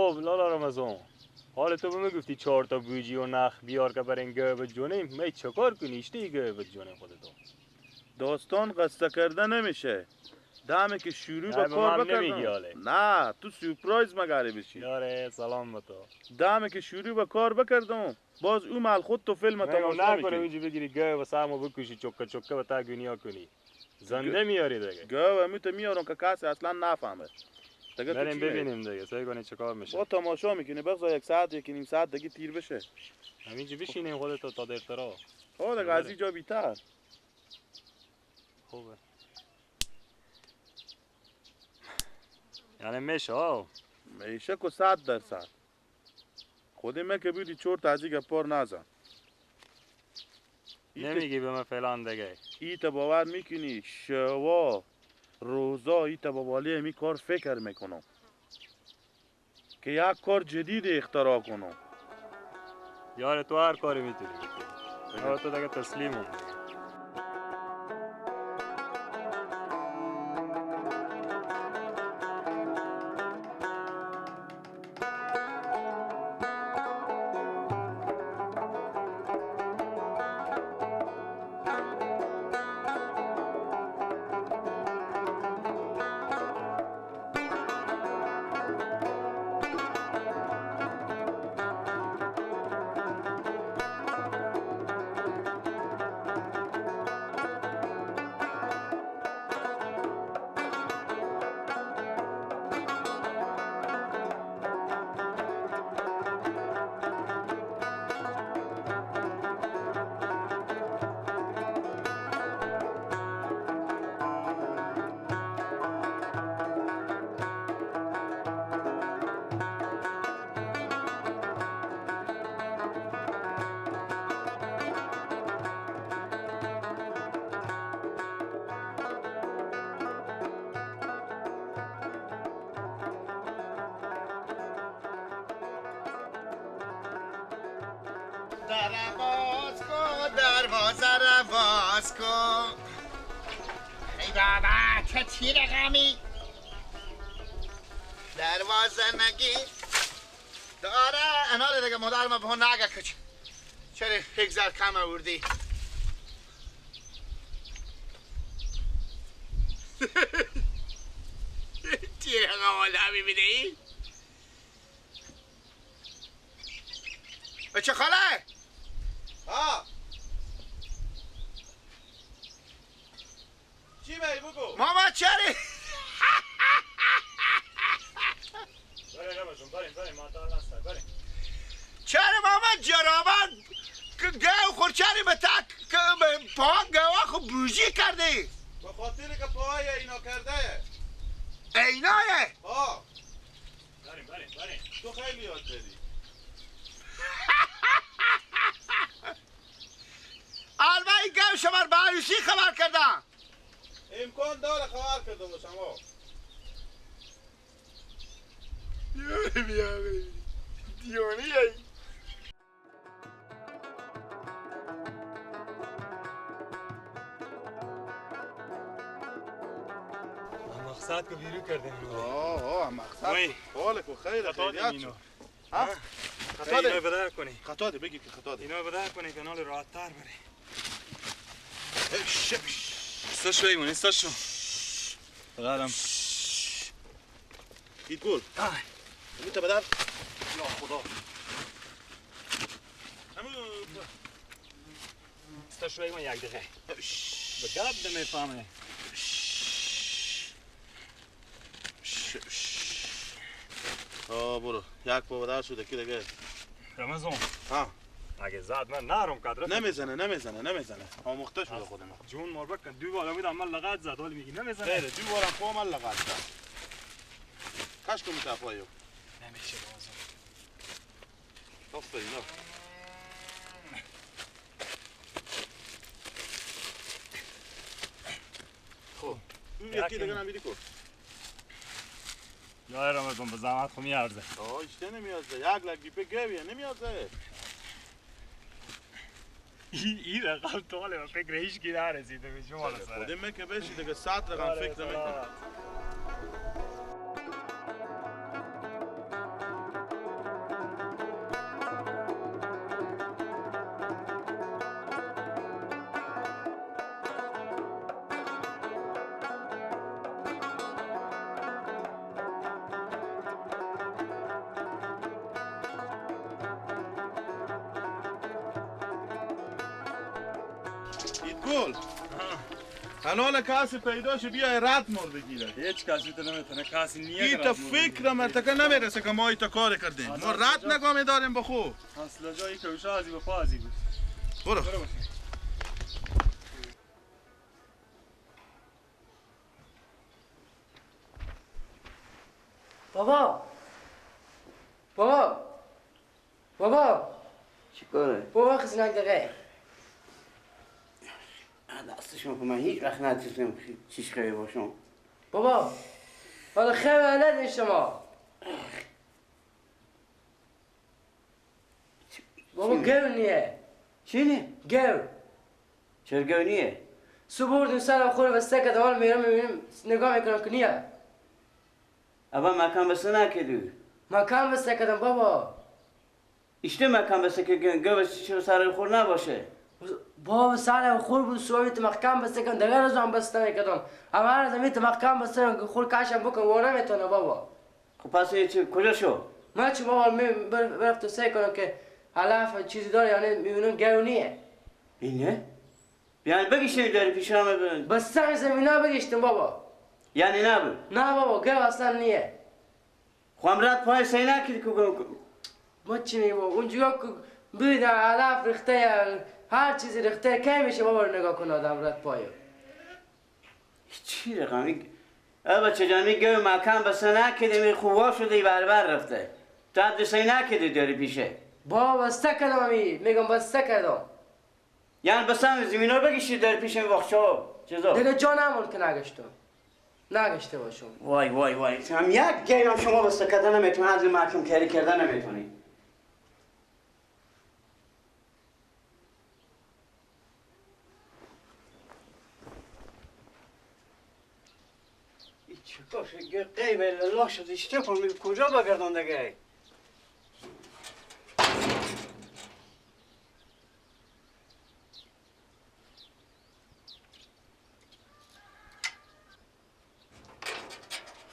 خب لالا رمضان، حالا تو به من گفتی 4 تا گوجی و نخ بیار که برای این گوه جونیم، می چکار کنی اشتی گوه جونیم خودتو؟ داستان قصه کرده نمیشه. دمه که شروع به کار بکردم. نه تو سورپرایز مگاری بشی. یاره سلام با تو. دمه که شروع به کار بکردم باز او مال خود تو فیلم تماشا میکنی. نکنه اونجا بگیری گوه و سامو بکشی چکه چکه و تا گونیا کنی. زنده میاری دیگه. گوه میتونم میارم که کسی اصلا نفهمه. بریم ببینیم دیگه سعی کنی چیکار میشه. با تماشا میکنی بغضا 1 ساعت 1.5 ساعت دیگه تیر بشه. همینجا بشینیم خودت تا دیرترا. دیگه از اینجا بیتر. خوبه. یعنی میشه که 100%. خودی من که بودی چور تازی گپار نزن. نمیگی به من فعلا دیگه. ایتا باور میکنی شوا روزا ایتا با والی همی کار فکر میکنم که یک کار جدید اختراع کنم. یاره تو هر کاری میتونی بکنی. تو دیگه تسلیمم. دروازه را باز کن. ای بابا چه چی رقمی؟ دروازه نگی داره انال دیگه مادرم به نگه کچ. چرا یک ذره کم آوردی؟ چی رقم آدمی میدهی؟ چه خاله؟ ها چی بایی بگو؟ ماما چری؟ بریم ماتال نسته بریم. چرا ماما جرابت گو خورچری به تک پاک گوه خب بوژی کردی؟ به خاطر که پاهای اینا کرده. اینایه؟ ها بریم تو خیلی یاد داری. البته این گو شما به عروسی خبر کردم. امکان داره خبر کرده باشم ها. بیا دیونی ای. مقصد که بیرو کردیم. مقصد حاله که خیلی خیلیت شد. خطا ده اینو بدر کنی. خطا ده بگی که خطا ده. اینو بدر کنی که نال راحت تر بری. ایستا شو ایمون ایستا شو. بقیدم. دید گل. میتا بدر. یا خدا. ایستا شو ایمون یک دقیقه. بگرد نمیفهمه. برو یک پا بدر شده که دیگه. رمضان. ها اگه زد من نرم قدرت. نمیزنه. آموخته شده خودم. جون مار بکن دو بار میدم من لغت زد ولی میگی نمیزنه. خیره دو بارم پا من لغت زد. کاش که میتافایو. نمیشه بازم. آفرین خب یکی دیگه نمیدی کن. یا رمضان به زحمت خو میارزه. اشته نمیارزه. یک لگی به گویه نمیارزه. این رقم طاله و فکر هیچ کی نرسیده به شما سره. خودم که بشی دیگه 100 رقم فکر نمیکنم. کل حالا کسی پیدا شه بیا رد مر بگیره. هیچ کسی تو نمیتونه، کسی نیه ای تا فکر مرتکه نمیرسه که ما ایتا کار کردیم. ما رد نگاه داریم بخو. اصلا جایی که اوشه ازی به پازی بود. برو. بابا بابا بابا چی کاره؟ بابا خزنک دقیقه دستشون که من هیچ وقت نتیستم چیش خیلی باشم. بابا حالا خیلی ندین شما بابا گو نیه چی نه؟ گو چرا گونیه؟ صبح بردیم سرم خوره بسته که دوال میرم میبینیم نگاه میکنم که نیه اول مکان بسته نکدو. مکان بسته کدم بابا اشته مکان بسته که گو چرا سر خور نباشه. بابا سرم خور بود صبح تو مکان بسته کدم دیگر روز هم بسته نکدم اما هر زمین تو مکان بسته کدم خور کاشم بکن و نمیتونه بابا خب پس کجا شو؟ من چون بابا برفت تو سعی کنم که حلاف چیزی داره یعنی میبینم گو نیه اینه؟ یعنی بگیشتیم داری پیش همه بس سر زمین ها بگشتم بابا یعنی نبود؟ نه بابا گو اصلا نیه خواهم رد پای سی نکدی که ما چی می بابا اونجا که بیدن حلاف ریخته هر چیزی ریخته کی میشه بابا رو نگاه کنه آدم رد پایو چی رقمی؟ بچه جان می گو مکان بسته نکدی می خوبا شده ای بر رفته. تو حد سی نکدی داری پیشه. بابا بسته کردم امی میگم بسته کردم یعنی بسته زمین ها بگیشتی داری پیشه وقت شو چیزا؟ دیگه جا نمون که نگشتم نگشته باشم وای وای وای هم یک گیم هم شما بسته کردن نمیتونی از این محکوم کاری کردن نمیتونی چه باشه قیب الله شد اشته کن میگه کجا بگردان دیگه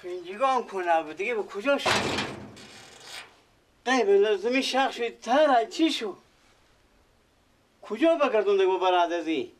فینجیگان کنه بود دیگه به کجا شد قیب لازمی شخص شد تره چی شد کجا بگردون دیگه برادرزی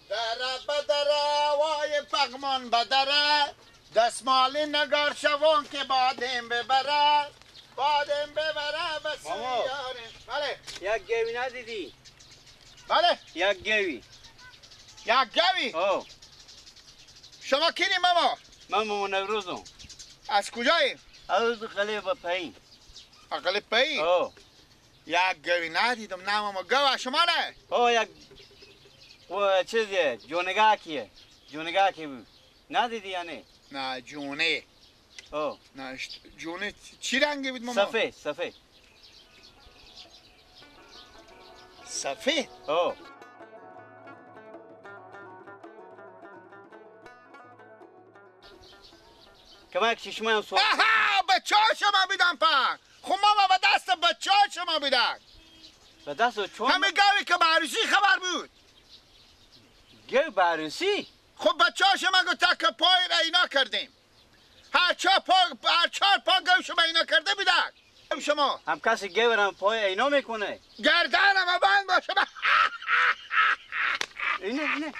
دره بدره وای پغمان بدره دستمالی نگار شوان که بادم ببره بس ماما. یاره بله یک گوی ندیدی بله یک گوی یک گوی آه شما کیری ماما من ماما نوروزم از کجایی از قلیه با پایین اقل پی آه یک گوی ندیدم نه ماما گوه شما نه آه یک و چیزیه جونگاکیه جونگاکی بود ندیدی یا نه نه جونه آه نه جونه چی رنگی بود ماما سفید سفید سفید آه کمک چشمه هم سوخت آها بچه ها شما بیدن پا خب ماما به دست بچه ها شما بیدن به دست چون همه گوی که به عروسی خبر بود گو بررسی خب بچه ها شما گفت که پای را اینا کردیم هر چهار پا گوی شما اینا کرده بیدن شما هم کسی گو هم پای اینا میکنه گردن ما بند باشه اینه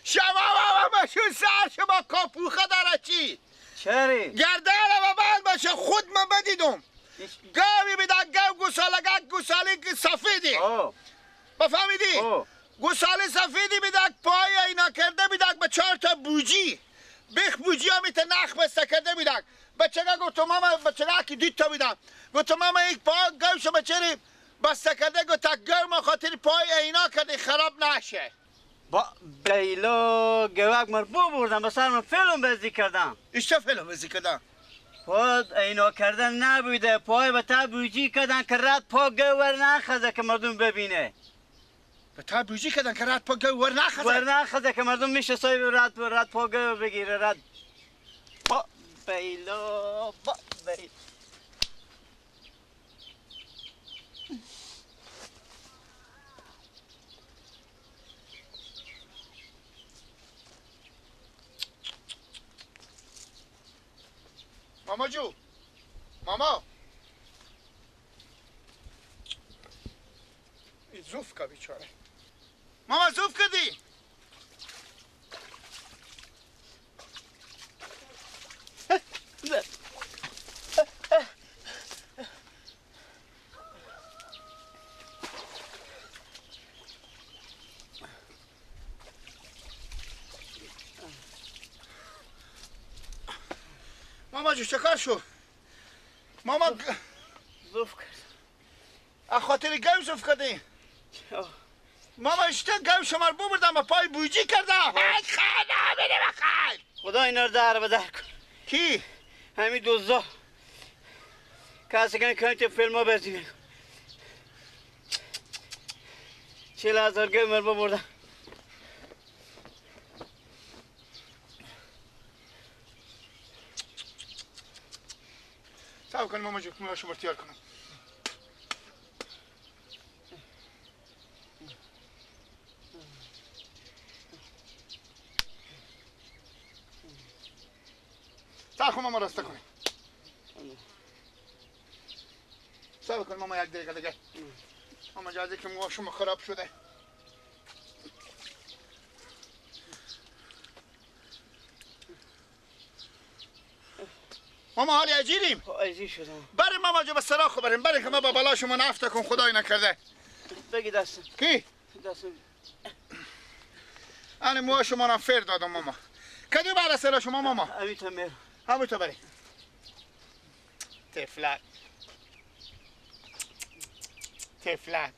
شما بابا بشون سر شما کپوخه داره چی چری گردن ما بند باشه خود ما بدیدم گاوی بیدن گو گوساله که سفیدی آه بفهمیدی آه گوساله سفیدی بیدن پای اینا کرده بیدن به 4 تا بوجی بیخ بوجی ها میته نخ بسته کرده بیدن بچه گفتم ماما بچه که دید تا بیدن گفتم ماما یک پا گوشو بچه بسته کرده گفت گو ما خاطر پای اینا کرده خراب نشه با بیلا گوک مربو بردم بسر من فیلم بزی کردم ایشتا فیلم بزی کردن پا اینا کردن نبوده پای به تا بوجی کردن که رد پا گور نخزه که مردم ببینه به تا بوجی کردن که رد پا گو ور نخزه ور نخزه که مردم میشه سایب رد پا گور بگیره رد با بیلا با بیلا ماما جو ماما زوف که بیچاره ماما زوف کردی ماما جو چکار شو ماما زوف کرد. خاطر گو زوف کردی ماما اشته گو شمار ببردم و پای بوجی کرده خانه بینه بخیر خدا اینا رو در بدر کن. کی؟ همین دوزا کسی که کنید فیلم ها بزنید 40,000 گمر ببردم. صبر کن ماما جو موهاشو مرتیار کنم صبر کن ماما راسته کنی صبر کن ماما یک دقیقه دیگه ماما جازه که موهاشو خراب شده ماما حالی عجیریم عجیب شدم. بریم ماما جو به سراخو بریم بریم که ما با بلا شما نفته کن خدای نکرده بگی دستم. کی؟ دستم. آن موها شما را فر دادم ماما کدو برای سرا شما ماما همین تا میرم. همون تو بریم تفلک تفلک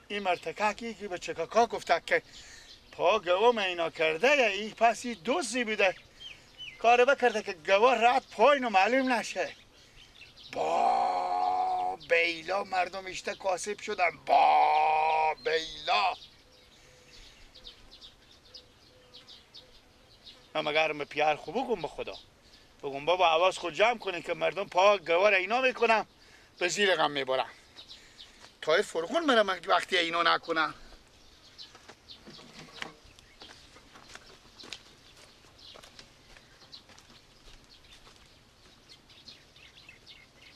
این مرتککی که به چکاکا گفته که پا گوام اینا کرده یا این پس این دوزی بوده کار بکرده که گواه رد پایینو معلوم نشه با بیلا مردم اشته کاسب شدن با بیلا من مگرم به پیار خوب بگم به خدا بگم بابا عواز خود جمع کنه که مردم پا گواه اینا میکنم به زیر غم میبرم تای فرخون مرم وقتی اینا نکنم